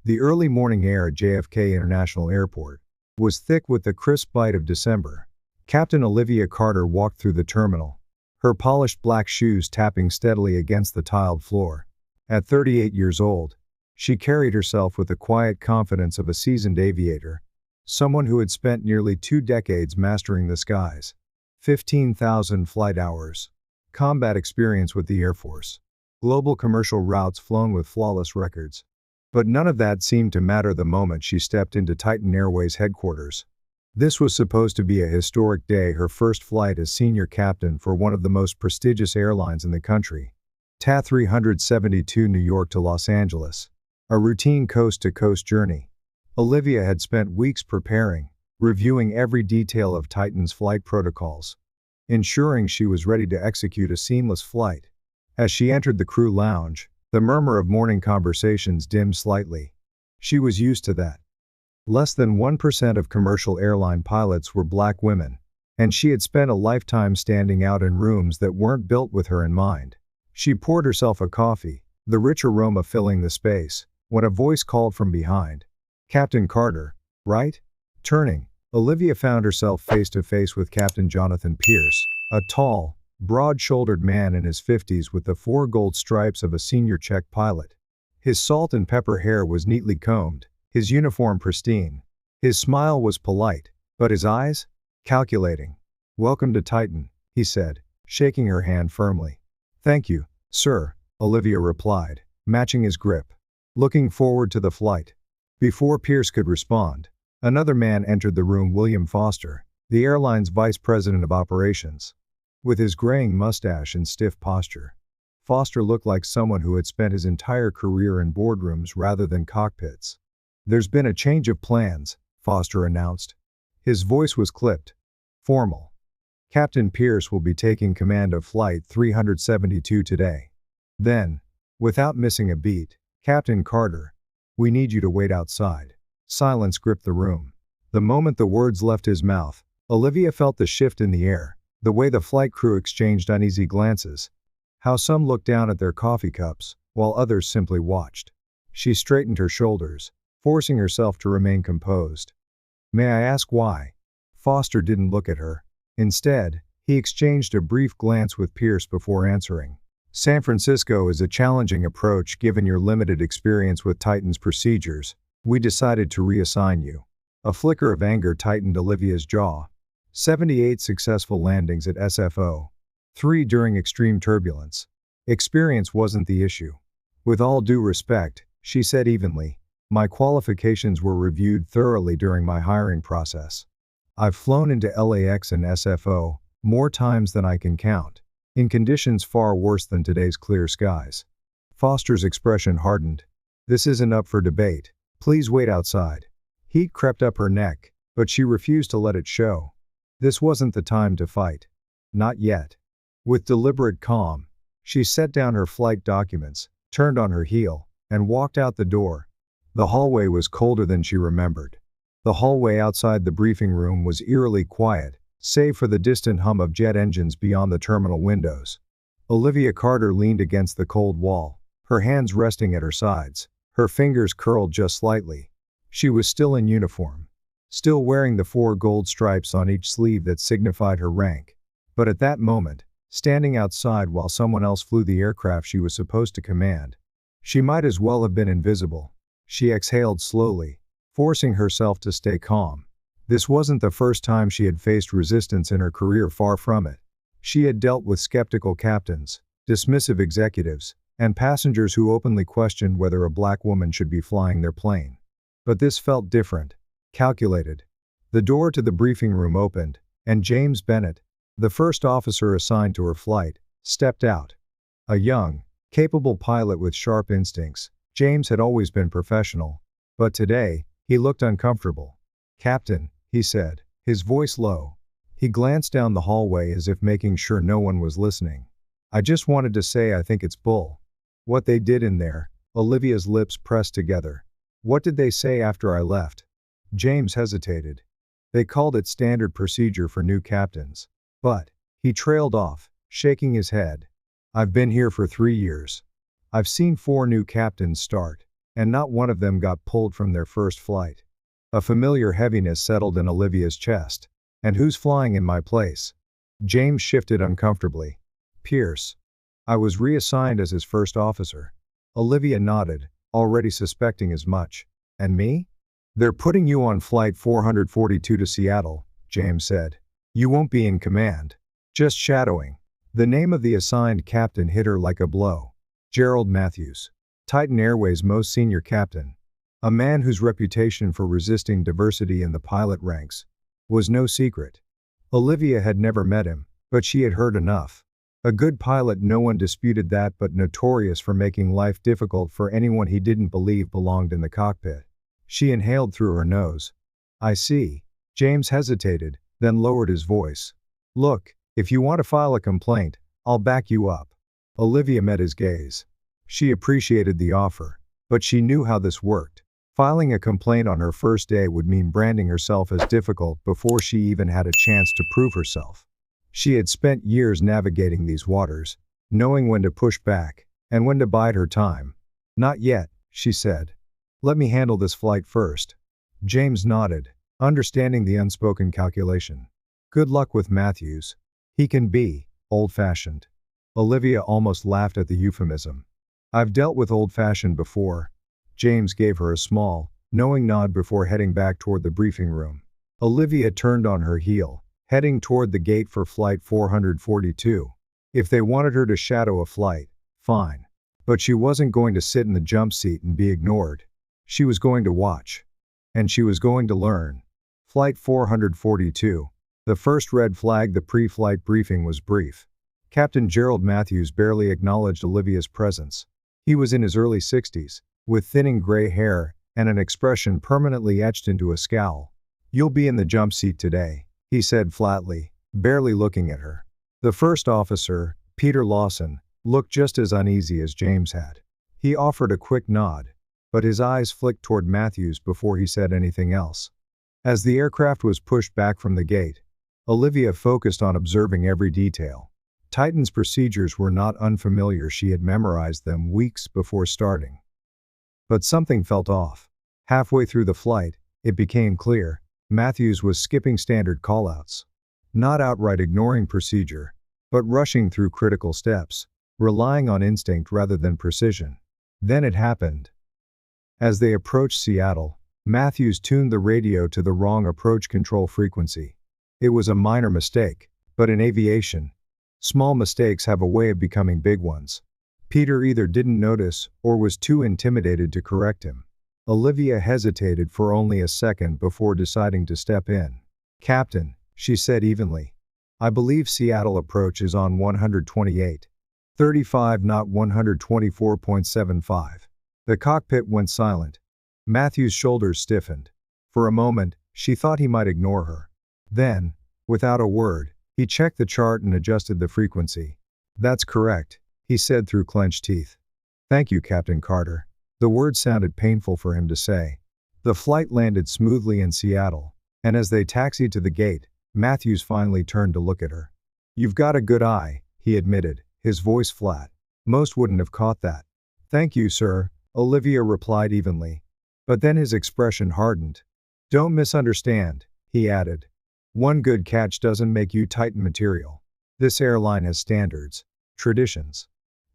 The early morning air at JFK International Airport was thick with the crisp bite of December. Captain Olivia Carter walked through the terminal, her polished black shoes tapping steadily against the tiled floor. At 38 years old, she carried herself with the quiet confidence of a seasoned aviator, someone who had spent nearly 2 decades mastering the skies. 15,000 flight hours, combat experience with the Air Force, global commercial routes flown with flawless records. But none of that seemed to matter the moment she stepped into Titan Airways headquarters. This was supposed to be a historic day, her first flight as senior captain for one of the most prestigious airlines in the country. TA 372 New York to Los Angeles. A routine coast-to-coast journey. Olivia had spent weeks preparing, reviewing every detail of Titan's flight protocols, ensuring she was ready to execute a seamless flight. As she entered the crew lounge, the murmur of morning conversations dimmed slightly. She was used to that. Less than 1% of commercial airline pilots were black women, and she had spent a lifetime standing out in rooms that weren't built with her in mind. She poured herself a coffee, the rich aroma filling the space, when a voice called from behind. "Captain Carter, right?" Turning, Olivia found herself face to face with Captain Jonathan Pierce, a tall, broad-shouldered man in his 50s with the 4 gold stripes of a senior Czech pilot. His salt and pepper hair was neatly combed, his uniform pristine. His smile was polite, but his eyes? Calculating. "Welcome to Titan," he said, shaking her hand firmly. "Thank you, sir," Olivia replied, matching his grip. "Looking forward to the flight." Before Pierce could respond, another man entered the room, William Foster, the airline's vice president of operations. With his graying mustache and stiff posture, Foster looked like someone who had spent his entire career in boardrooms rather than cockpits. "There's been a change of plans," Foster announced. His voice was clipped, formal. "Captain Pierce will be taking command of Flight 372 today." Then, without missing a beat, "Captain Carter, we need you to wait outside." Silence gripped the room. The moment the words left his mouth, Olivia felt the shift in the air. The way the flight crew exchanged uneasy glances. How some looked down at their coffee cups, while others simply watched. She straightened her shoulders, forcing herself to remain composed. "May I ask why?" Foster didn't look at her. Instead, he exchanged a brief glance with Pierce before answering. "San Francisco is a challenging approach given your limited experience with Titan's procedures. We decided to reassign you." A flicker of anger tightened Olivia's jaw. 78 successful landings at SFO. 3 during extreme turbulence. Experience wasn't the issue. "With all due respect," she said evenly, "my qualifications were reviewed thoroughly during my hiring process. I've flown into LAX and SFO more times than I can count, in conditions far worse than today's clear skies." Foster's expression hardened. "This isn't up for debate. Please wait outside." Heat crept up her neck, but she refused to let it show. This wasn't the time to fight. Not yet. With deliberate calm, she set down her flight documents, turned on her heel, and walked out the door. The hallway was colder than she remembered. The hallway outside the briefing room was eerily quiet, save for the distant hum of jet engines beyond the terminal windows. Olivia Carter leaned against the cold wall, her hands resting at her sides, her fingers curled just slightly. She was still in uniform, still wearing the 4 gold stripes on each sleeve that signified her rank. But at that moment, standing outside while someone else flew the aircraft she was supposed to command, she might as well have been invisible. She exhaled slowly, forcing herself to stay calm. This wasn't the first time she had faced resistance in her career, far from it. She had dealt with skeptical captains, dismissive executives, and passengers who openly questioned whether a black woman should be flying their plane. But this felt different. Calculated. The door to the briefing room opened, and James Bennett, the first officer assigned to her flight, stepped out. A young, capable pilot with sharp instincts, James had always been professional, but today, he looked uncomfortable. "Captain," he said, his voice low. He glanced down the hallway as if making sure no one was listening. "I just wanted to say I think it's bull. What they did in there." Olivia's lips pressed together. "What did they say after I left?" James hesitated. "They called it standard procedure for new captains. But," he trailed off, shaking his head, "I've been here for 3 years. I've seen 4 new captains start, and not one of them got pulled from their first flight. A familiar heaviness settled in Olivia's chest. And who's flying in my place? James shifted uncomfortably. Pierce. I was reassigned as his first officer. Olivia nodded, already suspecting as much. And me? They're putting you on flight 442 to Seattle, James said. You won't be in command. Just shadowing. The name of the assigned captain hit her like a blow. Gerald Matthews. Titan Airways' most senior captain. A man whose reputation for resisting diversity in the pilot ranks was no secret. Olivia had never met him, but she had heard enough. A good pilot, no one disputed that, but notorious for making life difficult for anyone he didn't believe belonged in the cockpit. She inhaled through her nose. I see. James hesitated, then lowered his voice. Look, if you want to file a complaint, I'll back you up. Olivia met his gaze. She appreciated the offer, but she knew how this worked. Filing a complaint on her first day would mean branding herself as difficult before she even had a chance to prove herself. She had spent years navigating these waters, knowing when to push back, and when to bide her time. Not yet, she said. Let me handle this flight first. James nodded, understanding the unspoken calculation. Good luck with Matthews. He can be old-fashioned. Olivia almost laughed at the euphemism. I've dealt with old-fashioned before. James gave her a small, knowing nod before heading back toward the briefing room. Olivia turned on her heel, heading toward the gate for flight 442. If they wanted her to shadow a flight, fine. But she wasn't going to sit in the jump seat and be ignored. She was going to watch. And she was going to learn. Flight 442. The first red flag. The pre-flight briefing was brief. Captain Gerald Matthews barely acknowledged Olivia's presence. He was in his early 60s, with thinning gray hair and an expression permanently etched into a scowl. You'll be in the jump seat today, he said flatly, barely looking at her. The first officer, Peter Lawson, looked just as uneasy as James had. He offered a quick nod, but his eyes flicked toward Matthews before he said anything else. As the aircraft was pushed back from the gate, Olivia focused on observing every detail. Titan's procedures were not unfamiliar. She had memorized them weeks before starting. But something felt off. Halfway through the flight, it became clear, Matthews was skipping standard callouts. Not outright ignoring procedure, but rushing through critical steps, relying on instinct rather than precision. Then it happened. As they approached Seattle, Matthews tuned the radio to the wrong approach control frequency. It was a minor mistake, but in aviation, small mistakes have a way of becoming big ones. Peter either didn't notice or was too intimidated to correct him. Olivia hesitated for only a second before deciding to step in. Captain, she said evenly. I believe Seattle approach is on 128.35, not 124.75. The cockpit went silent. Matthew's shoulders stiffened. For a moment, she thought he might ignore her. Then, without a word, he checked the chart and adjusted the frequency. That's correct, he said through clenched teeth. Thank you, Captain Carter. The words sounded painful for him to say. The flight landed smoothly in Seattle, and as they taxied to the gate, Matthews finally turned to look at her. You've got a good eye, he admitted, his voice flat. Most wouldn't have caught that. Thank you, sir, Olivia replied evenly. But then his expression hardened. Don't misunderstand, he added. One good catch doesn't make you Titan material. This airline has standards, traditions.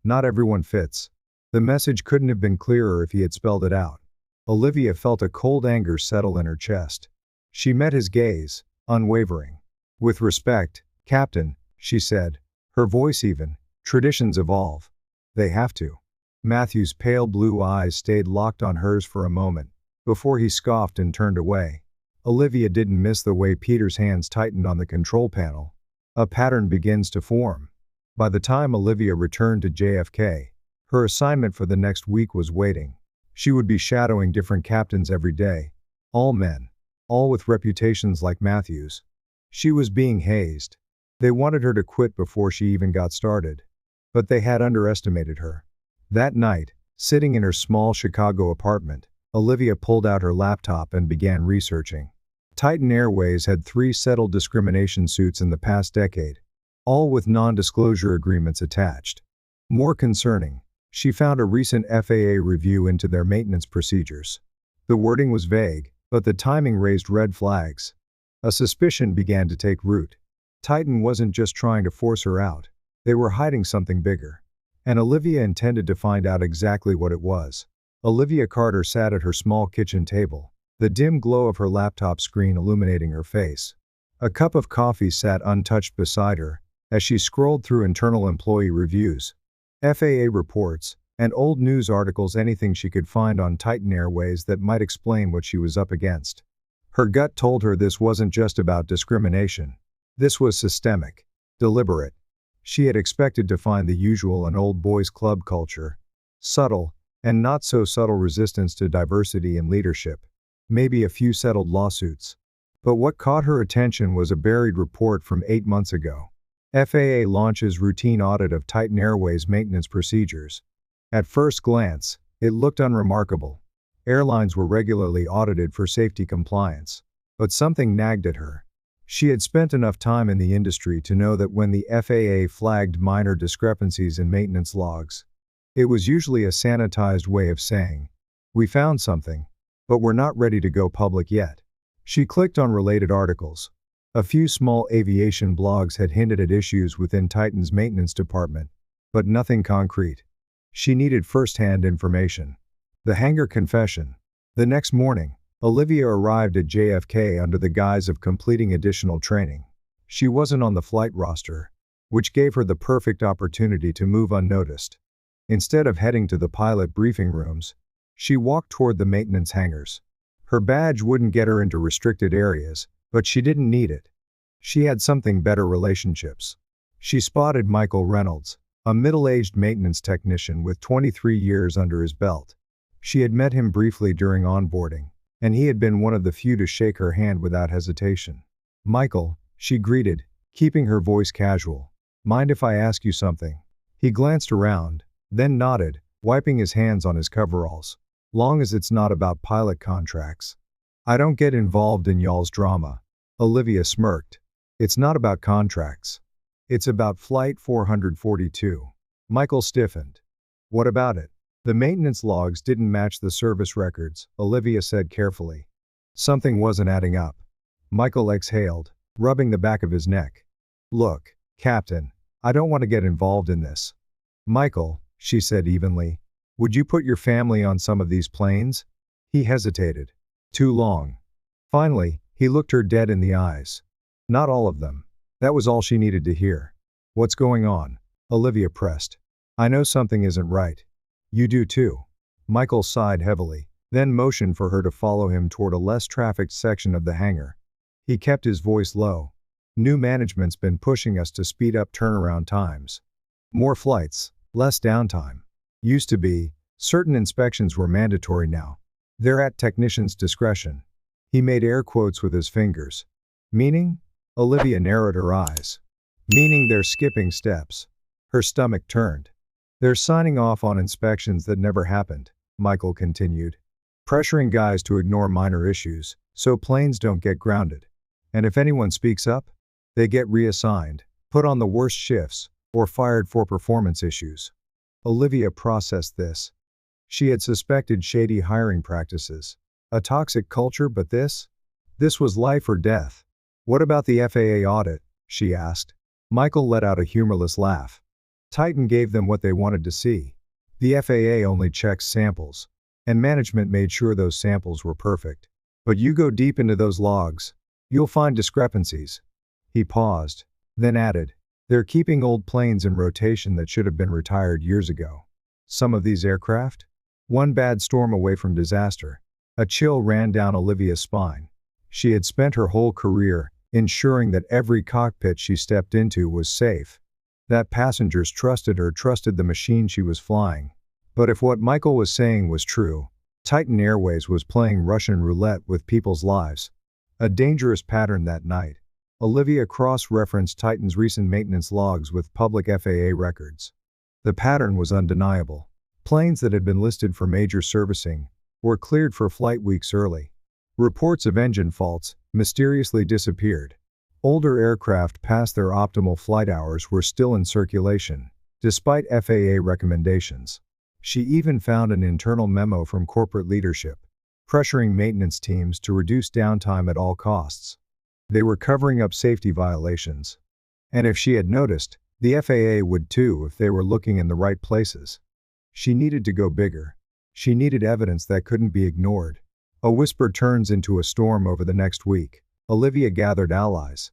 Not everyone fits. The message couldn't have been clearer if he had spelled it out. Olivia felt a cold anger settle in her chest. She met his gaze, unwavering. With respect, Captain, she said, her voice even, traditions evolve. They have to. Matthew's pale blue eyes stayed locked on hers for a moment, before he scoffed and turned away. Olivia didn't miss the way Peter's hands tightened on the control panel. A pattern begins to form. By the time Olivia returned to JFK, her assignment for the next week was waiting. She would be shadowing different captains every day. All men. All with reputations like Matthews. She was being hazed. They wanted her to quit before she even got started. But they had underestimated her. That night, sitting in her small Chicago apartment, Olivia pulled out her laptop and began researching. Titan Airways had 3 settled discrimination suits in the past decade, all with non-disclosure agreements attached. More concerning, She found a recent FAA review into their maintenance procedures. The wording was vague, but the timing raised red flags. A suspicion began to take root. Titan wasn't just trying to force her out. They were hiding something bigger. And Olivia intended to find out exactly what it was. Olivia Carter sat at her small kitchen table, the dim glow of her laptop screen illuminating her face. A cup of coffee sat untouched beside her as she scrolled through internal employee reviews, FAA reports, and old news articles, anything she could find on Titan Airways that might explain what she was up against. Her gut told her this wasn't just about discrimination. This was systemic, deliberate. She had expected to find the usual in old boys club culture, subtle, and not so subtle resistance to diversity and leadership, maybe a few settled lawsuits. But what caught her attention was a buried report from 8 months ago. FAA launches routine audit of Titan Airways maintenance procedures. At first glance, it looked unremarkable. Airlines were regularly audited for safety compliance. But something nagged at her. She had spent enough time in the industry to know that when the FAA flagged minor discrepancies in maintenance logs, it was usually a sanitized way of saying, "We found something, but we're not ready to go public yet." She clicked on related articles. A few small aviation blogs had hinted at issues within Titan's maintenance department, but nothing concrete. She needed first-hand information. The hangar confession. The next morning, Olivia arrived at JFK under the guise of completing additional training. She wasn't on the flight roster, which gave her the perfect opportunity to move unnoticed. Instead of heading to the pilot briefing rooms, she walked toward the maintenance hangars. Her badge wouldn't get her into restricted areas, but she didn't need it. She had something better: relationships. She spotted Michael Reynolds, a middle-aged maintenance technician with 23 years under his belt. She had met him briefly during onboarding, and he had been one of the few to shake her hand without hesitation. "Michael," she greeted, keeping her voice casual. "Mind if I ask you something?" He glanced around, then nodded, wiping his hands on his coveralls. "Long as it's not about pilot contracts. I don't get involved in y'all's drama." Olivia smirked. "It's not about contracts. It's about Flight 442. Michael stiffened. "What about it?" "The maintenance logs didn't match the service records," Olivia said carefully. Something wasn't adding up. Michael exhaled, rubbing the back of his neck. "Look, Captain, I don't want to get involved in this." "Michael," she said evenly, "would you put your family on some of these planes?" He hesitated. Too long. Finally, he looked her dead in the eyes. "Not all of them." That was all she needed to hear. "What's going on?" Olivia pressed. "I know something isn't right." "You do too." Michael sighed heavily, then motioned for her to follow him toward a less trafficked section of the hangar. He kept his voice low. "New management's been pushing us to speed up turnaround times. More flights, less downtime. Used to be, certain inspections were mandatory now. They're at technicians' discretion." He made air quotes with his fingers. "Meaning?" Olivia narrowed her eyes. "Meaning they're skipping steps." Her stomach turned. "They're signing off on inspections that never happened," Michael continued. "Pressuring guys to ignore minor issues, so planes don't get grounded. And if anyone speaks up, they get reassigned, put on the worst shifts, or fired for performance issues." Olivia processed this. She had suspected shady hiring practices, a toxic culture, but this was life or death. "What about the FAA audit?" she asked. Michael let out a humorless laugh. "Titan gave them what they wanted to see. The FAA only checks samples, and management made sure those samples were perfect. But you go deep into those logs, you'll find discrepancies." He paused, then added, "They're keeping old planes in rotation that should have been retired years ago. Some of these aircraft? One bad storm away from disaster." A chill ran down Olivia's spine. She had spent her whole career ensuring that every cockpit she stepped into was safe. That passengers trusted her, trusted the machine she was flying. But if what Michael was saying was true, Titan Airways was playing Russian roulette with people's lives. A dangerous pattern that night. Olivia cross-referenced Titan's recent maintenance logs with public FAA records. The pattern was undeniable. Planes that had been listed for major servicing were cleared for flight weeks early. Reports of engine faults mysteriously disappeared. Older aircraft past their optimal flight hours were still in circulation, despite FAA recommendations. She even found an internal memo from corporate leadership, pressuring maintenance teams to reduce downtime at all costs. They were covering up safety violations. And if she had noticed, the FAA would too if they were looking in the right places. She needed to go bigger. She needed evidence that couldn't be ignored. A whisper turns into a storm over the next week. Olivia gathered allies.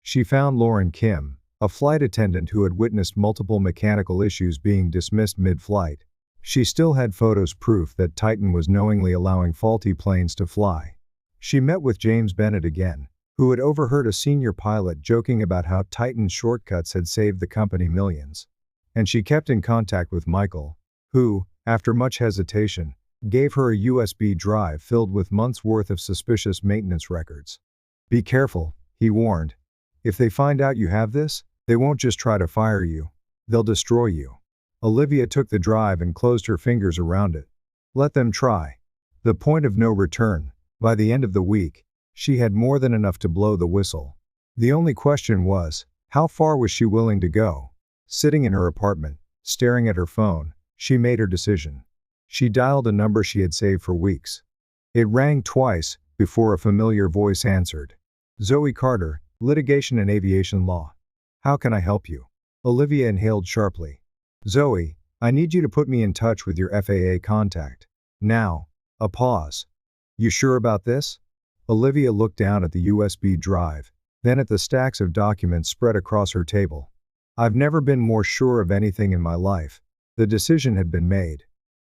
She found Lauren Kim, a flight attendant who had witnessed multiple mechanical issues being dismissed mid-flight. She still had photos proof that Titan was knowingly allowing faulty planes to fly. She met with James Bennett again, who had overheard a senior pilot joking about how Titan's shortcuts had saved the company millions. And she kept in contact with Michael, who, after much hesitation, gave her a USB drive filled with months' worth of suspicious maintenance records. Be careful, he warned. If they find out you have this, they won't just try to fire you. They'll destroy you. Olivia took the drive and closed her fingers around it. Let them try. The point of no return. By the end of the week, she had more than enough to blow the whistle. The only question was, how far was she willing to go? Sitting in her apartment, staring at her phone, she made her decision. She dialed a number she had saved for weeks. It rang twice before a familiar voice answered. Zoe Carter, Litigation and Aviation Law. How can I help you? Olivia inhaled sharply. Zoe, I need you to put me in touch with your FAA contact. Now. A pause. You sure about this? Olivia looked down at the USB drive, then at the stacks of documents spread across her table. I've never been more sure of anything in my life. The decision had been made.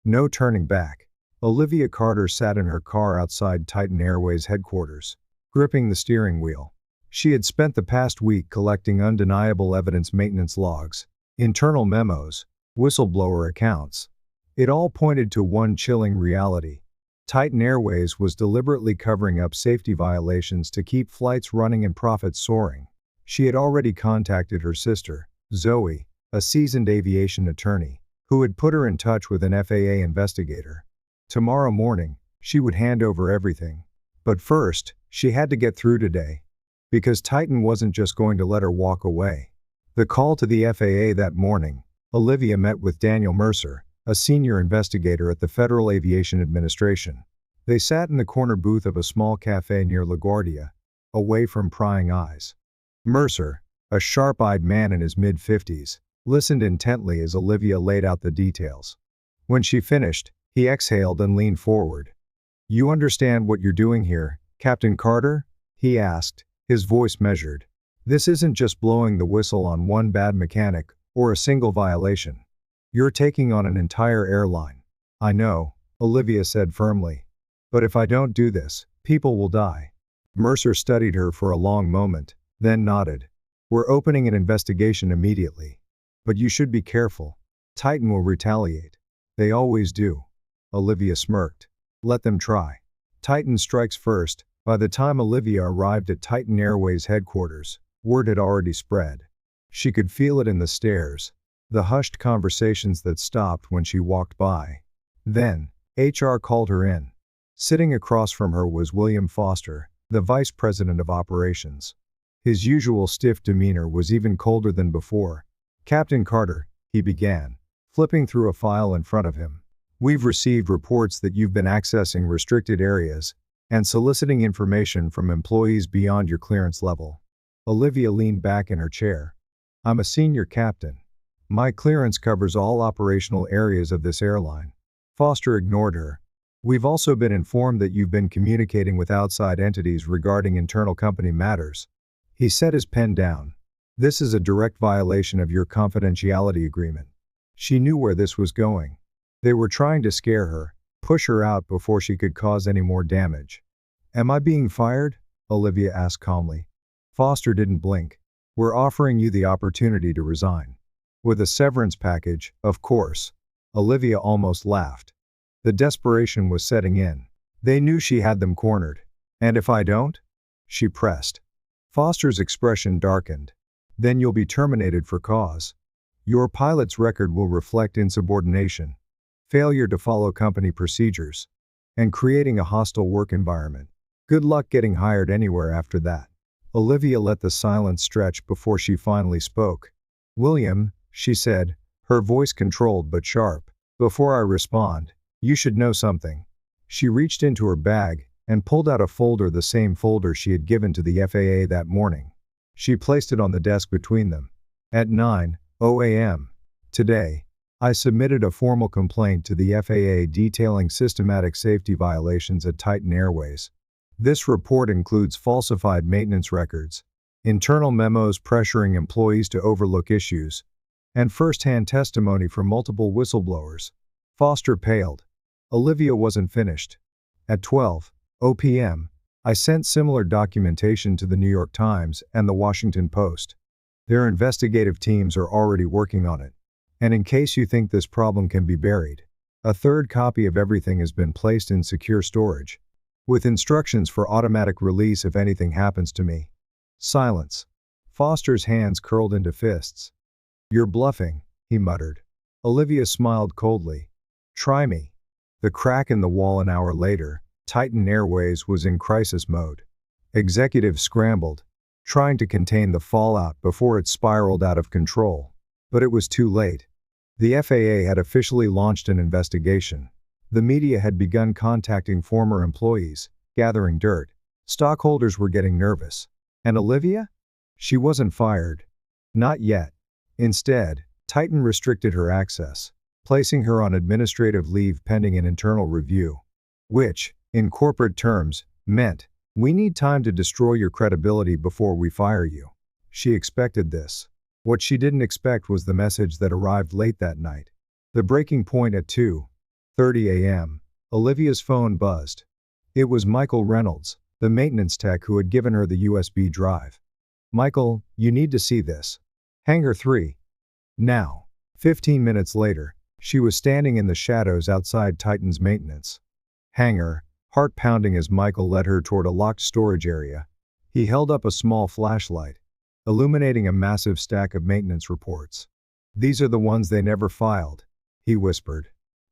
No turning back. Olivia Carter sat in her car outside Titan Airways headquarters, gripping the steering wheel. She had spent the past week collecting undeniable evidence, maintenance logs, internal memos, whistleblower accounts. It all pointed to one chilling reality. Titan Airways was deliberately covering up safety violations to keep flights running and profits soaring. She had already contacted her sister, Zoe, a seasoned aviation attorney, who had put her in touch with an FAA investigator. Tomorrow morning, she would hand over everything. But first, she had to get through today. Because Titan wasn't just going to let her walk away. The call to the FAA that morning, Olivia met with Daniel Mercer, a senior investigator at the Federal Aviation Administration. They sat in the corner booth of a small cafe near LaGuardia, away from prying eyes. Mercer, a sharp-eyed man in his mid-50s, listened intently as Olivia laid out the details. When she finished, he exhaled and leaned forward. You understand what you're doing here, Captain Carter? He asked, his voice measured. This isn't just blowing the whistle on one bad mechanic or a single violation. You're taking on an entire airline. I know, Olivia said firmly. But if I don't do this, people will die. Mercer studied her for a long moment, then nodded. We're opening an investigation immediately. But you should be careful. Titan will retaliate. They always do. Olivia smirked. Let them try. Titan strikes first. By the time Olivia arrived at Titan Airways headquarters, word had already spread. She could feel it in the stares, the hushed conversations that stopped when she walked by. Then, HR called her in. Sitting across from her was William Foster, the vice president of operations. His usual stiff demeanor was even colder than before. Captain Carter, he began, flipping through a file in front of him. We've received reports that you've been accessing restricted areas and soliciting information from employees beyond your clearance level. Olivia leaned back in her chair. I'm a senior captain. My clearance covers all operational areas of this airline. Foster ignored her. We've also been informed that you've been communicating with outside entities regarding internal company matters. He set his pen down. This is a direct violation of your confidentiality agreement. She knew where this was going. They were trying to scare her, push her out before she could cause any more damage. Am I being fired? Olivia asked calmly. Foster didn't blink. We're offering you the opportunity to resign. With a severance package, of course. Olivia almost laughed. The desperation was setting in. They knew she had them cornered. And if I don't? She pressed. Foster's expression darkened. Then you'll be terminated for cause. Your pilot's record will reflect insubordination, failure to follow company procedures, and creating a hostile work environment. Good luck getting hired anywhere after that. Olivia let the silence stretch before she finally spoke. William, she said, her voice controlled but sharp. Before I respond, you should know something. She reached into her bag and pulled out a folder, the same folder she had given to the FAA that morning. She placed it on the desk between them. At 9:00 a.m. today, I submitted a formal complaint to the FAA detailing systematic safety violations at Titan Airways. This report includes falsified maintenance records, internal memos pressuring employees to overlook issues, and first-hand testimony from multiple whistleblowers. Foster paled. Olivia wasn't finished. At 12:00 p.m., I sent similar documentation to the New York Times and the Washington Post. Their investigative teams are already working on it. And in case you think this problem can be buried, a third copy of everything has been placed in secure storage, with instructions for automatic release if anything happens to me. Silence. Foster's hands curled into fists. You're bluffing, he muttered. Olivia smiled coldly. Try me. The crack in the wall. An hour later, Titan Airways was in crisis mode. Executives scrambled, trying to contain the fallout before it spiraled out of control. But it was too late. The FAA had officially launched an investigation. The media had begun contacting former employees, gathering dirt. Stockholders were getting nervous. And Olivia? She wasn't fired. Not yet. Instead, Titan restricted her access, placing her on administrative leave pending an internal review. Which, in corporate terms, meant, we need time to destroy your credibility before we fire you. She expected this. What she didn't expect was the message that arrived late that night. The breaking point at 2:30 a.m., Olivia's phone buzzed. It was Michael Reynolds, the maintenance tech who had given her the USB drive. Michael, you need to see this. Hangar 3. Now. 15 minutes later, she was standing in the shadows outside Titan's maintenance hangar, heart pounding as Michael led her toward a locked storage area. He held up a small flashlight, illuminating a massive stack of maintenance reports. These are the ones they never filed, he whispered.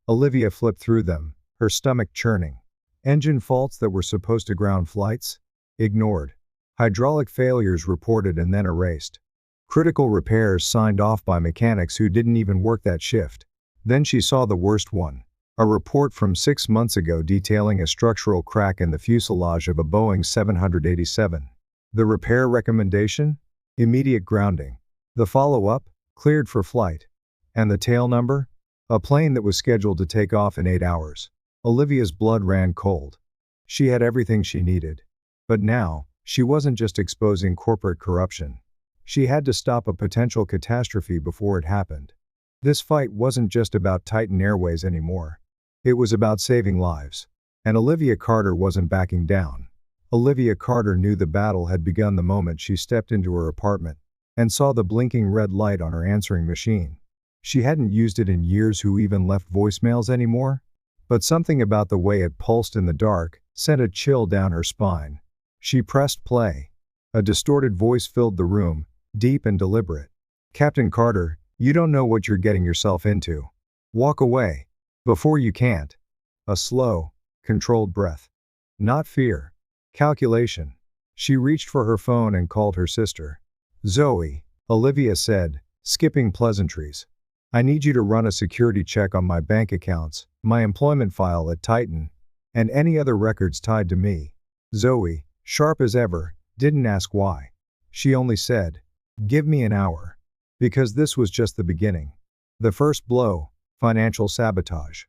Olivia flipped through them, her stomach churning. Engine faults that were supposed to ground flights? Ignored. Hydraulic failures reported and then erased. Critical repairs signed off by mechanics who didn't even work that shift. Then she saw the worst one. A report from 6 months ago detailing a structural crack in the fuselage of a Boeing 787. The repair recommendation? Immediate grounding. The follow-up? Cleared for flight. And the tail number? A plane that was scheduled to take off in 8 hours. Olivia's blood ran cold. She had everything she needed. But now, she wasn't just exposing corporate corruption. She had to stop a potential catastrophe before it happened. This fight wasn't just about Titan Airways anymore. It was about saving lives. And Olivia Carter wasn't backing down. Olivia Carter knew the battle had begun the moment she stepped into her apartment and saw the blinking red light on her answering machine. She hadn't used it in years. Who even left voicemails anymore? But something about the way it pulsed in the dark sent a chill down her spine. She pressed play. A distorted voice filled the room, deep and deliberate. Captain Carter, you don't know what you're getting yourself into. Walk away. Before you can't. A slow, controlled breath. Not fear. Calculation. She reached for her phone and called her sister. Zoe, Olivia said, skipping pleasantries. I need you to run a security check on my bank accounts, my employment file at Titan, and any other records tied to me. Zoe, sharp as ever, didn't ask why. She only said, give me an hour. Because this was just the beginning. The first blow, financial sabotage.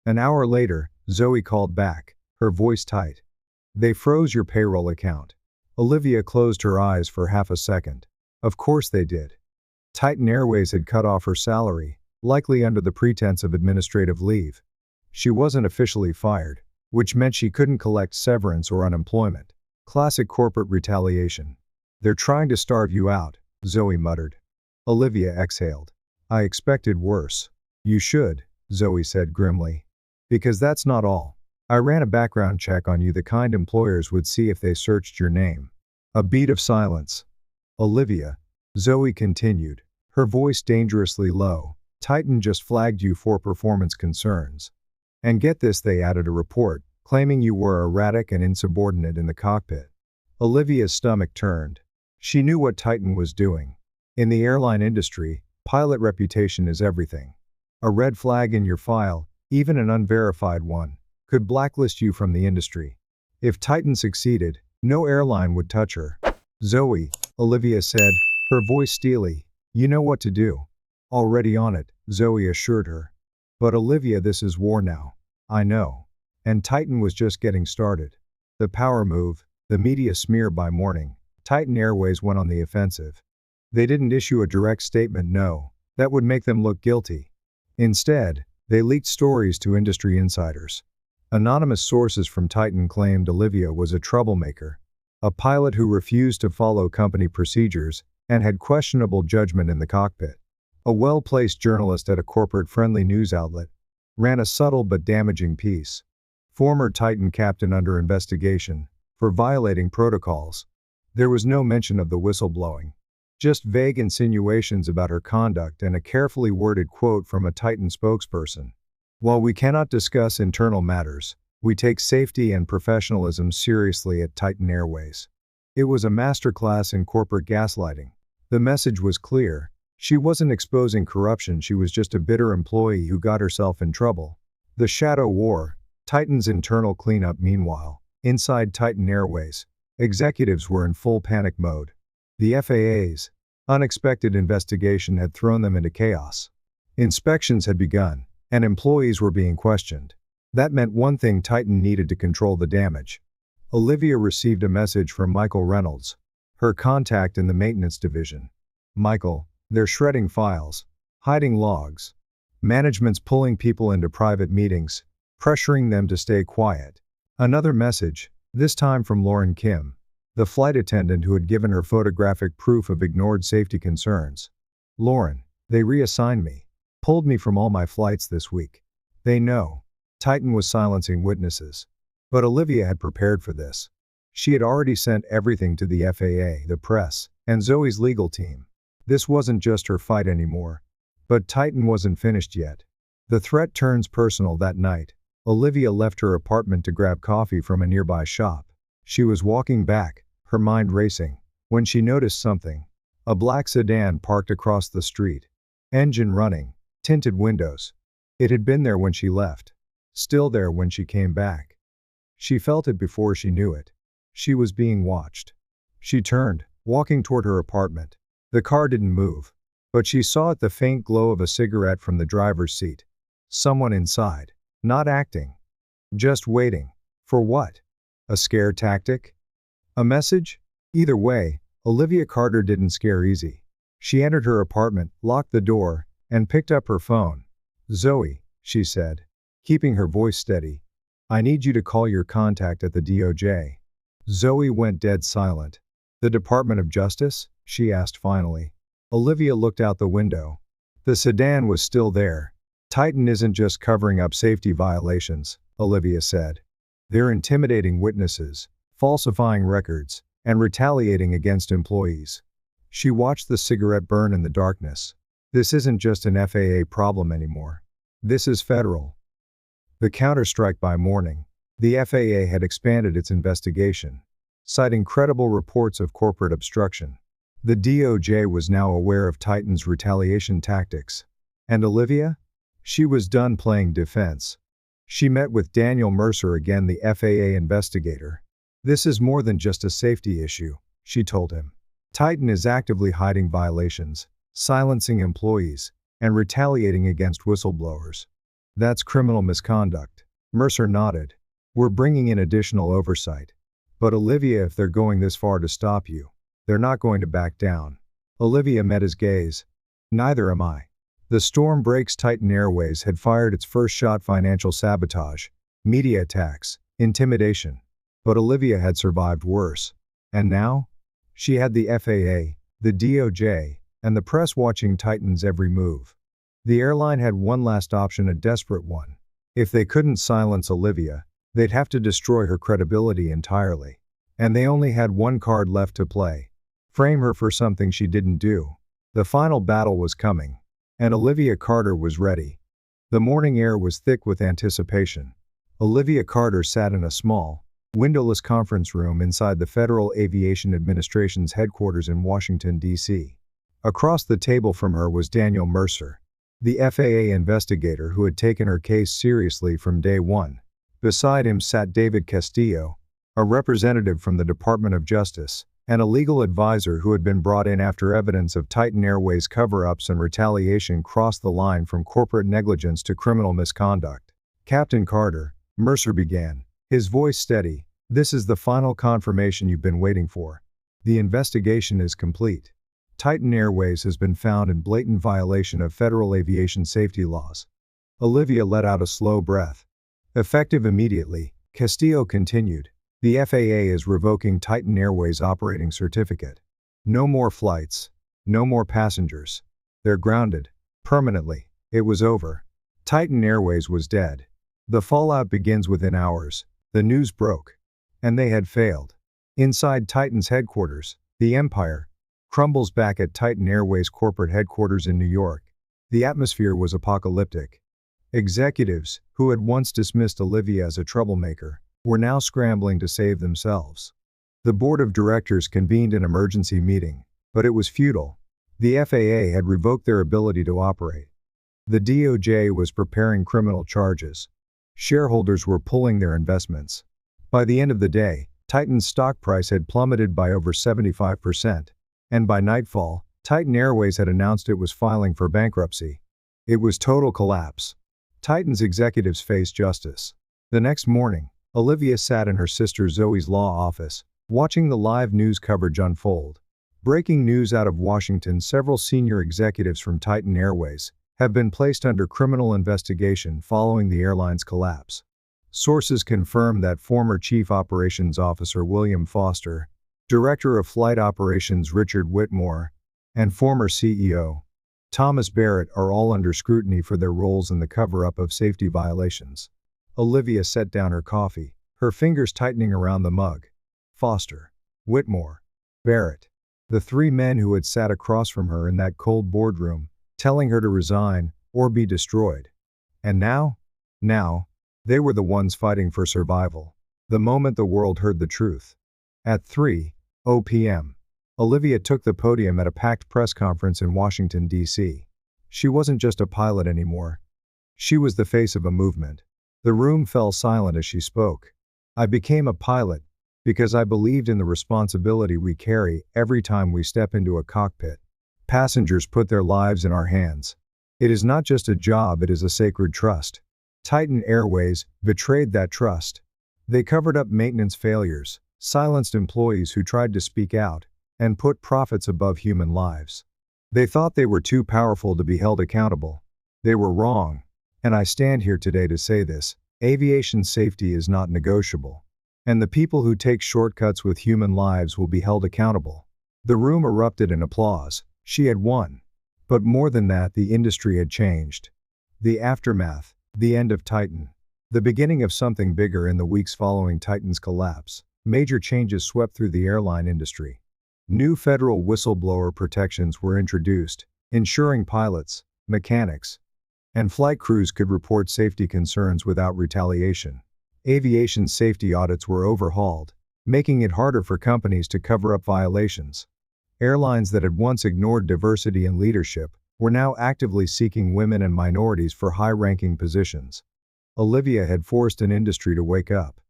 An hour later, Zoe called back, her voice tight. They froze your payroll account. Olivia closed her eyes for half a second. Of course they did. Titan Airways had cut off her salary, likely under the pretense of administrative leave. She wasn't officially fired, which meant she couldn't collect severance or unemployment. Classic corporate retaliation. They're trying to starve you out, Zoe muttered. Olivia exhaled. I expected worse. You should, Zoe said grimly. Because that's not all. I ran a background check on you, the kind employers would see if they searched your name. A beat of silence. Olivia, Zoe continued, her voice dangerously low, Titan just flagged you for performance concerns. And get this, they added a report, claiming you were erratic and insubordinate in the cockpit. Olivia's stomach turned. She knew what Titan was doing. In the airline industry, pilot reputation is everything. A red flag in your file, even an unverified one, could blacklist you from the industry. If Titan succeeded, no airline would touch her. Zoe, Olivia said, her voice steely. You know what to do. Already on it, Zoe assured her. But Olivia, this is war now. I know. And Titan was just getting started. The power move, the media smear by morning, Titan Airways went on the offensive. They didn't issue a direct statement, no. That would make them look guilty. Instead, they leaked stories to industry insiders. Anonymous sources from Titan claimed Olivia was a troublemaker, a pilot who refused to follow company procedures and had questionable judgment in the cockpit. A well-placed journalist at a corporate-friendly news outlet ran a subtle but damaging piece. Former Titan captain under investigation for violating protocols. There was no mention of the whistleblowing. Just vague insinuations about her conduct and a carefully worded quote from a Titan spokesperson. While we cannot discuss internal matters, we take safety and professionalism seriously at Titan Airways. It was a masterclass in corporate gaslighting. The message was clear. She wasn't exposing corruption, she was just a bitter employee who got herself in trouble. The shadow war, Titan's internal cleanup. Meanwhile, inside Titan Airways, executives were in full panic mode. The FAA's unexpected investigation had thrown them into chaos. Inspections had begun, and employees were being questioned. That meant one thing: Titan needed to control the damage. Olivia received a message from Michael Reynolds, her contact in the maintenance division. Michael, they're shredding files, hiding logs. Management's pulling people into private meetings, pressuring them to stay quiet. Another message, this time from Lauren Kim, the flight attendant who had given her photographic proof of ignored safety concerns. Lauren, they reassigned me, pulled me from all my flights this week. They know. Titan was silencing witnesses. But Olivia had prepared for this. She had already sent everything to the FAA, the press, and Zoe's legal team. This wasn't just her fight anymore. But Titan wasn't finished yet. The threat turns personal that night. Olivia left her apartment to grab coffee from a nearby shop. She was walking back, her mind racing, when she noticed something. A black sedan parked across the street. Engine running, tinted windows. It had been there when she left. Still there when she came back. She felt it before she knew it. She was being watched. She turned, walking toward her apartment. The car didn't move, but she saw the faint glow of a cigarette from the driver's seat. Someone inside, not acting, just waiting. For what? A scare tactic? A message? Either way, Olivia Carter didn't scare easy. She entered her apartment, locked the door, and picked up her phone. Zoe, she said, keeping her voice steady, I need you to call your contact at the DOJ. Zoe went dead silent. The Department of Justice? She asked finally. Olivia looked out the window. The sedan was still there. Titan isn't just covering up safety violations, Olivia said. They're intimidating witnesses, falsifying records, and retaliating against employees. She watched the cigarette burn in the darkness. This isn't just an FAA problem anymore. This is federal. The counterstrike. By morning, the FAA had expanded its investigation, citing credible reports of corporate obstruction. The DOJ was now aware of Titan's retaliation tactics. And Olivia? She was done playing defense. She met with Daniel Mercer again, the FAA investigator. This is more than just a safety issue, she told him. Titan is actively hiding violations, silencing employees, and retaliating against whistleblowers. That's criminal misconduct. Mercer nodded. We're bringing in additional oversight. But Olivia, if they're going this far to stop you, they're not going to back down. Olivia met his gaze. Neither am I. The storm breaks. Titan Airways had fired its first shot: financial sabotage, media attacks, intimidation. But Olivia had survived worse. And now? She had the FAA, the DOJ, and the press watching Titan's every move. The airline had one last option, a desperate one. If they couldn't silence Olivia, they'd have to destroy her credibility entirely. And they only had one card left to play. Frame her for something she didn't do. The final battle was coming. And Olivia Carter was ready. The morning air was thick with anticipation. Olivia Carter sat in a small, windowless conference room inside the Federal Aviation Administration's headquarters in Washington, D.C. Across the table from her was Daniel Mercer, the FAA investigator who had taken her case seriously from day one. Beside him sat David Castillo, a representative from the Department of Justice, and a legal advisor who had been brought in after evidence of Titan Airways cover-ups and retaliation crossed the line from corporate negligence to criminal misconduct. Captain Carter, Mercer began, his voice steady, "This is the final confirmation you've been waiting for. The investigation is complete. Titan Airways has been found in blatant violation of federal aviation safety laws." Olivia let out a slow breath. Effective immediately, Castillo continued, "The FAA is revoking Titan Airways' operating certificate. No more flights. No more passengers. They're grounded. Permanently. It was over. Titan Airways was dead. The fallout begins within hours." The news broke. And they had failed. Inside Titan's headquarters, the empire crumbles back at Titan Airways corporate headquarters in New York. The atmosphere was apocalyptic. Executives, who had once dismissed Olivia as a troublemaker, were now scrambling to save themselves. The board of directors convened an emergency meeting, but it was futile. The FAA had revoked their ability to operate. The DOJ was preparing criminal charges. Shareholders were pulling their investments. By the end of the day, Titan's stock price had plummeted by over 75%, and by nightfall, Titan Airways had announced it was filing for bankruptcy. It was total collapse. Titan's executives faced justice. The next morning, Olivia sat in her sister Zoe's law office, watching the live news coverage unfold. Breaking news out of Washington: several senior executives from Titan Airways have been placed under criminal investigation following the airline's collapse. Sources confirm that former Chief Operations Officer William Foster, Director of Flight Operations Richard Whitmore, and former CEO Thomas Barrett are all under scrutiny for their roles in the cover-up of safety violations. Olivia set down her coffee, her fingers tightening around the mug. Foster, Whitmore, Barrett. The three men who had sat across from her in that cold boardroom, telling her to resign or be destroyed. And now, they were the ones fighting for survival. The moment the world heard the truth. At 3:00 p.m., Olivia took the podium at a packed press conference in Washington, D.C. She wasn't just a pilot anymore. She was the face of a movement. The room fell silent as she spoke. "I became a pilot because I believed in the responsibility we carry every time we step into a cockpit. Passengers put their lives in our hands. It is not just a job, it is a sacred trust. Titan Airways betrayed that trust. They covered up maintenance failures, silenced employees who tried to speak out, and put profits above human lives. They thought they were too powerful to be held accountable. They were wrong. And I stand here today to say this: aviation safety is not negotiable. And the people who take shortcuts with human lives will be held accountable." The room erupted in applause. She had won. But more than that, the industry had changed. The aftermath, the end of Titan, the beginning of something bigger. In the weeks following Titan's collapse, major changes swept through the airline industry. New federal whistleblower protections were introduced, ensuring pilots, mechanics, and flight crews could report safety concerns without retaliation. Aviation safety audits were overhauled, making it harder for companies to cover up violations. Airlines that had once ignored diversity and leadership were now actively seeking women and minorities for high-ranking positions. Olivia had forced an industry to wake up.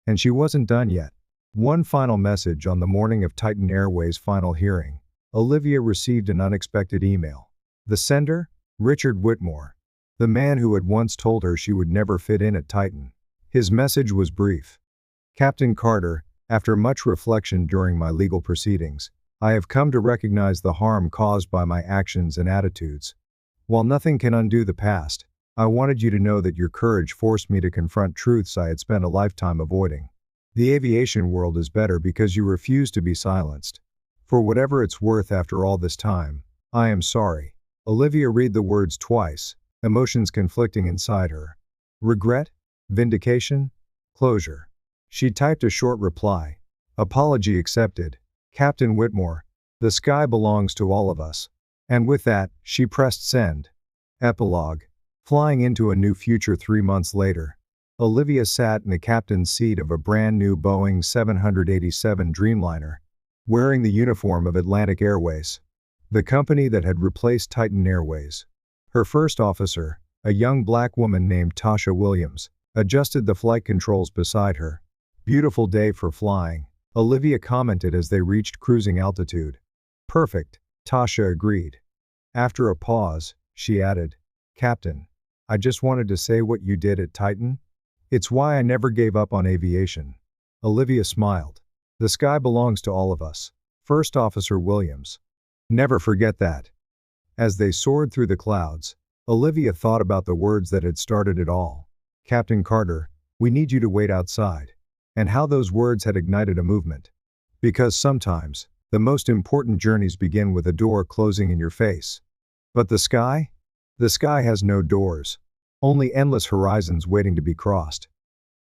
And she wasn't done yet. One final message: on the morning of Titan Airways' final hearing, Olivia received an unexpected email. The sender? Richard Whitmore, the man who had once told her she would never fit in at Titan. His message was brief. "Captain Carter, after much reflection during my legal proceedings, I have come to recognize the harm caused by my actions and attitudes. While nothing can undo the past, I wanted you to know that your courage forced me to confront truths I had spent a lifetime avoiding. The aviation world is better because you refuse to be silenced. For whatever it's worth, after all this time, I am sorry." Olivia read the words twice, emotions conflicting inside her. Regret? Vindication? Closure? She typed a short reply. "Apology accepted. Captain Whitmore, the sky belongs to all of us." And with that, she pressed send. Epilogue. Flying into a new future 3 months later, Olivia sat in the captain's seat of a brand new Boeing 787 Dreamliner, wearing the uniform of Atlantic Airways, the company that had replaced Titan Airways. Her first officer, a young black woman named Tasha Williams, adjusted the flight controls beside her. "Beautiful day for flying," Olivia commented as they reached cruising altitude. "Perfect," Tasha agreed. After a pause, she added, "Captain, I just wanted to say what you did at Titan. It's why I never gave up on aviation." Olivia smiled. "The sky belongs to all of us." First Officer Williams. "Never forget that." As they soared through the clouds, Olivia thought about the words that had started it all. "Captain Carter, we need you to wait outside." And how those words had ignited a movement. Because sometimes, the most important journeys begin with a door closing in your face. But the sky? The sky has no doors. Only endless horizons waiting to be crossed.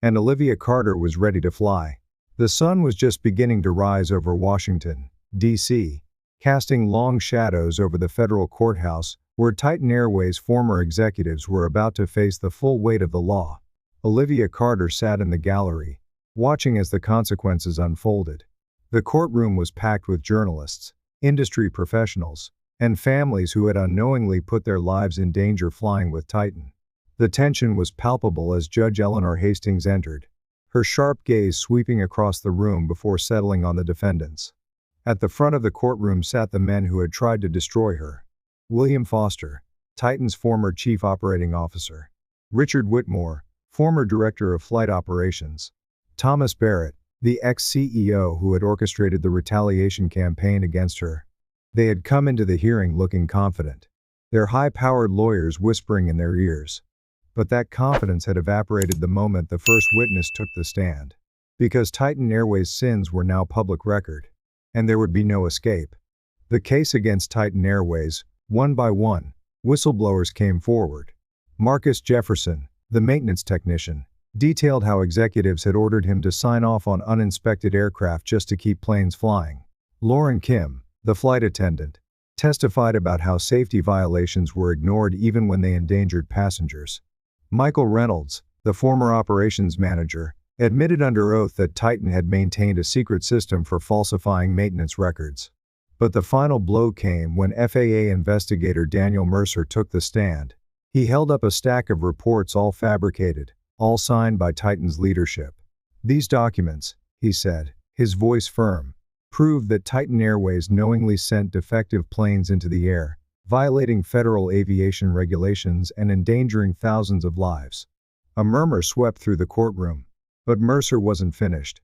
And Olivia Carter was ready to fly. The sun was just beginning to rise over Washington, D.C., casting long shadows over the federal courthouse where Titan Airways' former executives were about to face the full weight of the law. Olivia Carter sat in the gallery, watching as the consequences unfolded. The courtroom was packed with journalists, industry professionals, and families who had unknowingly put their lives in danger flying with Titan. The tension was palpable as Judge Eleanor Hastings entered, her sharp gaze sweeping across the room before settling on the defendants. At the front of the courtroom sat the men who had tried to destroy her. William Foster, Titan's former chief operating officer. Richard Whitmore, former director of flight operations. Thomas Barrett, the ex-CEO who had orchestrated the retaliation campaign against her. They had come into the hearing looking confident, their high-powered lawyers whispering in their ears. But that confidence had evaporated the moment the first witness took the stand. Because Titan Airways' sins were now public record. And there would be no escape. The case against Titan Airways, one by one, whistleblowers came forward. Marcus Jefferson, the maintenance technician, detailed how executives had ordered him to sign off on uninspected aircraft just to keep planes flying. Lauren Kim, the flight attendant, testified about how safety violations were ignored even when they endangered passengers. Michael Reynolds, the former operations manager, admitted under oath that Titan had maintained a secret system for falsifying maintenance records. But the final blow came when FAA investigator Daniel Mercer took the stand. He held up a stack of reports all fabricated, all signed by Titan's leadership. "These documents," he said, his voice firm, "prove that Titan Airways knowingly sent defective planes into the air, violating federal aviation regulations and endangering thousands of lives." A murmur swept through the courtroom. But Mercer wasn't finished.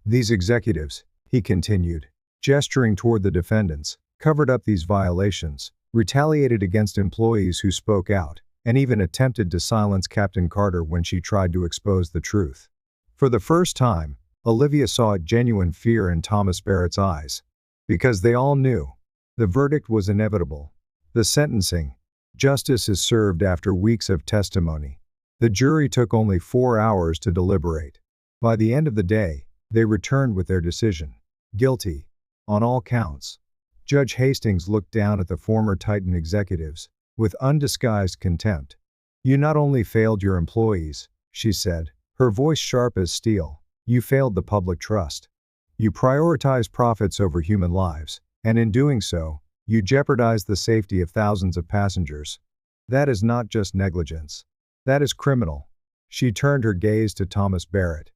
"These executives," he continued, gesturing toward the defendants, "covered up these violations, retaliated against employees who spoke out, and even attempted to silence Captain Carter when she tried to expose the truth." For the first time, Olivia saw genuine fear in Thomas Barrett's eyes. Because they all knew. The verdict was inevitable. The sentencing. Justice is served after weeks of testimony. The jury took only 4 hours to deliberate. By the end of the day, they returned with their decision. Guilty. On all counts. Judge Hastings looked down at the former Titan executives with undisguised contempt. "You not only failed your employees," she said, her voice sharp as steel, "you failed the public trust. You prioritized profits over human lives, and in doing so, you jeopardized the safety of thousands of passengers. That is not just negligence. That is criminal." She turned her gaze to Thomas Barrett.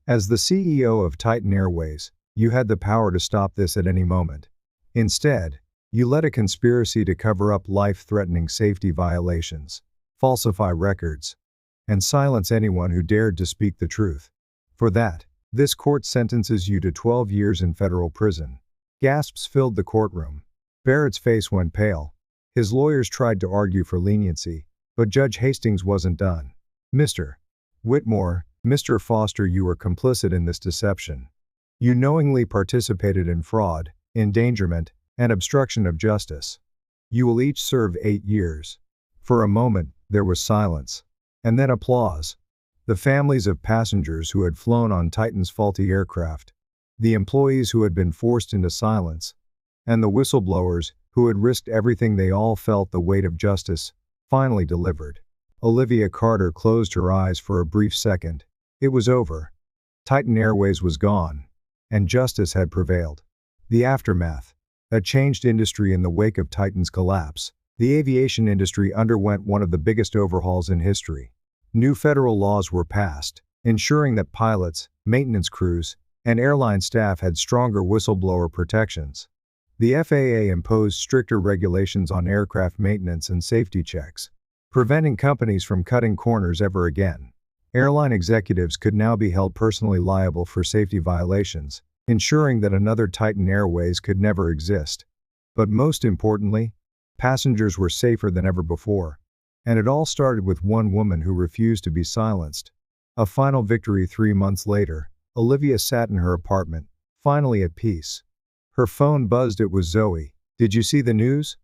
"As the CEO of Titan Airways, you had the power to stop this at any moment. Instead, you led a conspiracy to cover up life-threatening safety violations, falsify records, and silence anyone who dared to speak the truth. For that, this court sentences you to 12 years in federal prison." Gasps filled the courtroom. Barrett's face went pale. His lawyers tried to argue for leniency, but Judge Hastings wasn't done. "Mr. Whitmore, Mr. Foster, you were complicit in this deception. You knowingly participated in fraud, endangerment, and obstruction of justice. You will each serve 8 years." For a moment, there was silence. And then applause. The families of passengers who had flown on Titan's faulty aircraft, the employees who had been forced into silence, and the whistleblowers who had risked everything, they all felt the weight of justice, finally delivered. Olivia Carter closed her eyes for a brief second. It was over. Titan Airways was gone. And justice had prevailed. The aftermath. A changed industry in the wake of Titan's collapse. The aviation industry underwent one of the biggest overhauls in history. New federal laws were passed, ensuring that pilots, maintenance crews, and airline staff had stronger whistleblower protections. The FAA imposed stricter regulations on aircraft maintenance and safety checks, preventing companies from cutting corners ever again. Airline executives could now be held personally liable for safety violations, ensuring that another Titan Airways could never exist. But most importantly, passengers were safer than ever before. And it all started with one woman who refused to be silenced. A final victory 3 months later, Olivia sat in her apartment, finally at peace. Her phone buzzed. It was Zoe. "Did you see the news?"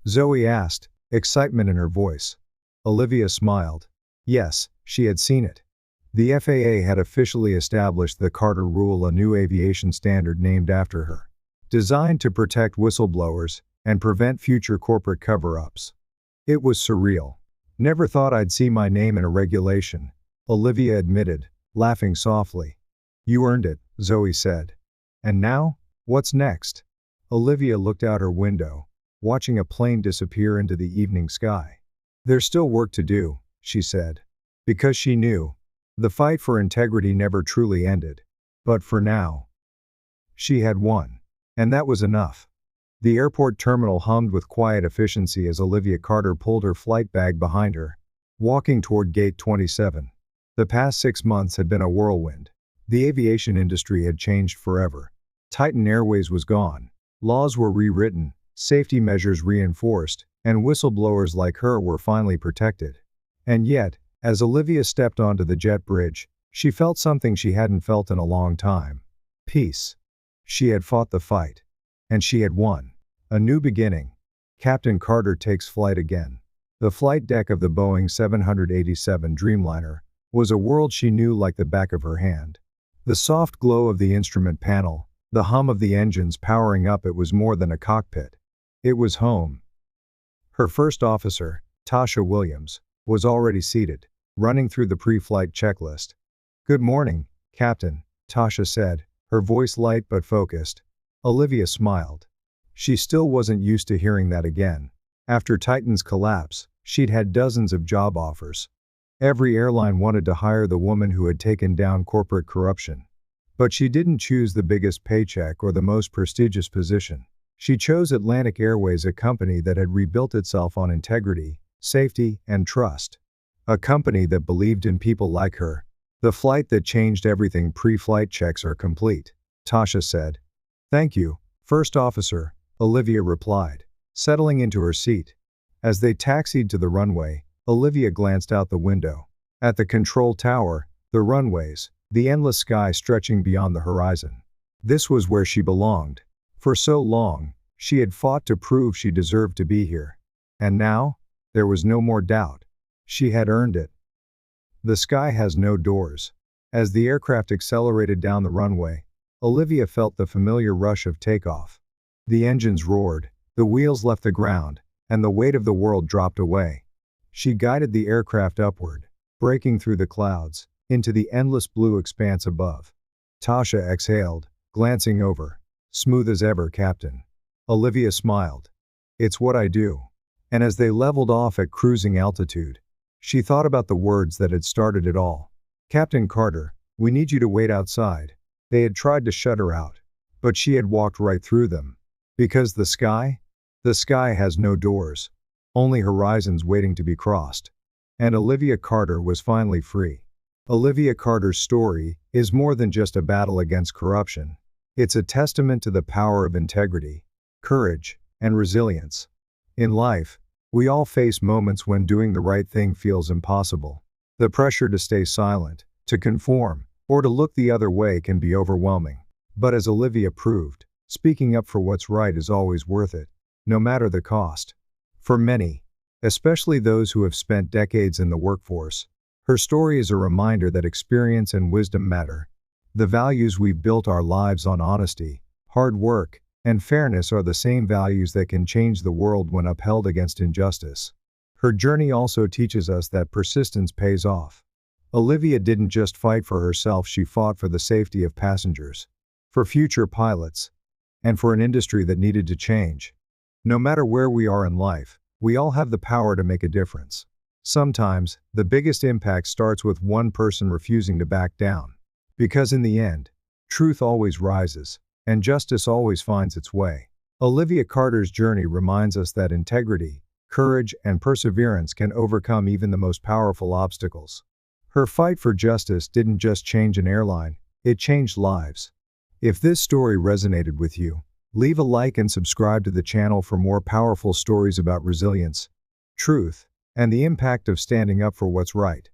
Zoe asked, excitement in her voice. Olivia smiled. Yes, she had seen it. The FAA had officially established the Carter Rule, a new aviation standard named after her, designed to protect whistleblowers and prevent future corporate cover-ups. It was surreal. "Never thought I'd see my name in a regulation," Olivia admitted, laughing softly. "You earned it," Zoe said. "And now, what's next?" Olivia looked out her window, watching a plane disappear into the evening sky. "There's still work to do," she said. Because she knew, the fight for integrity never truly ended. But for now, she had won. And that was enough. The airport terminal hummed with quiet efficiency as Olivia Carter pulled her flight bag behind her, walking toward Gate 27. The past 6 months had been a whirlwind. The aviation industry had changed forever. Titan Airways was gone. Laws were rewritten, safety measures reinforced, and whistleblowers like her were finally protected. And yet, as Olivia stepped onto the jet bridge, she felt something she hadn't felt in a long time. Peace. She had fought the fight. And she had won. A new beginning. Captain Carter takes flight again. The flight deck of the Boeing 787 Dreamliner was a world she knew like the back of her hand. The soft glow of the instrument panel, the hum of the engines powering up. It was more than a cockpit. It was home. Her first officer, Tasha Williams, was already seated, running through the pre-flight checklist. "Good morning, Captain," Tasha said, her voice light but focused. Olivia smiled. She still wasn't used to hearing that again. After Titan's collapse, she'd had dozens of job offers. Every airline wanted to hire the woman who had taken down corporate corruption. But she didn't choose the biggest paycheck or the most prestigious position. She chose Atlantic Airways, a company that had rebuilt itself on integrity, safety, and trust. A company that believed in people like her. "The flight that changed everything." "Pre-flight checks are complete," Tasha said. "Thank you, First Officer," Olivia replied, settling into her seat. As they taxied to the runway, Olivia glanced out the window. At the control tower, the runways, the endless sky stretching beyond the horizon. This was where she belonged. For so long, she had fought to prove she deserved to be here. And now, there was no more doubt. She had earned it. The sky has no doors. As the aircraft accelerated down the runway, Olivia felt the familiar rush of takeoff. The engines roared, the wheels left the ground, and the weight of the world dropped away. She guided the aircraft upward, breaking through the clouds, into the endless blue expanse above. Tasha exhaled, glancing over. "Smooth as ever, Captain." Olivia smiled. "It's what I do." And as they leveled off at cruising altitude, she thought about the words that had started it all. "Captain Carter, we need you to wait outside." They had tried to shut her out, but she had walked right through them. Because the sky has no doors, only horizons waiting to be crossed. And Olivia Carter was finally free. Olivia Carter's story is more than just a battle against corruption. It's a testament to the power of integrity, courage, and resilience. In life, we all face moments when doing the right thing feels impossible. The pressure to stay silent, to conform, or to look the other way can be overwhelming. But as Olivia proved, speaking up for what's right is always worth it, no matter the cost. For many, especially those who have spent decades in the workforce, her story is a reminder that experience and wisdom matter. The values we've built our lives on, honesty, hard work, and fairness, are the same values that can change the world when upheld against injustice. Her journey also teaches us that persistence pays off. Olivia didn't just fight for herself, she fought for the safety of passengers, for future pilots, and for an industry that needed to change. No matter where we are in life, We all have the power to make a difference. Sometimes, the biggest impact starts with one person refusing to back down. Because in the end, truth always rises, and justice always finds its way. Olivia Carter's journey reminds us that integrity, courage, and perseverance can overcome even the most powerful obstacles. Her fight for justice didn't just change an airline, it changed lives. If this story resonated with you, leave a like and subscribe to the channel for more powerful stories about resilience, truth, and the impact of standing up for what's right.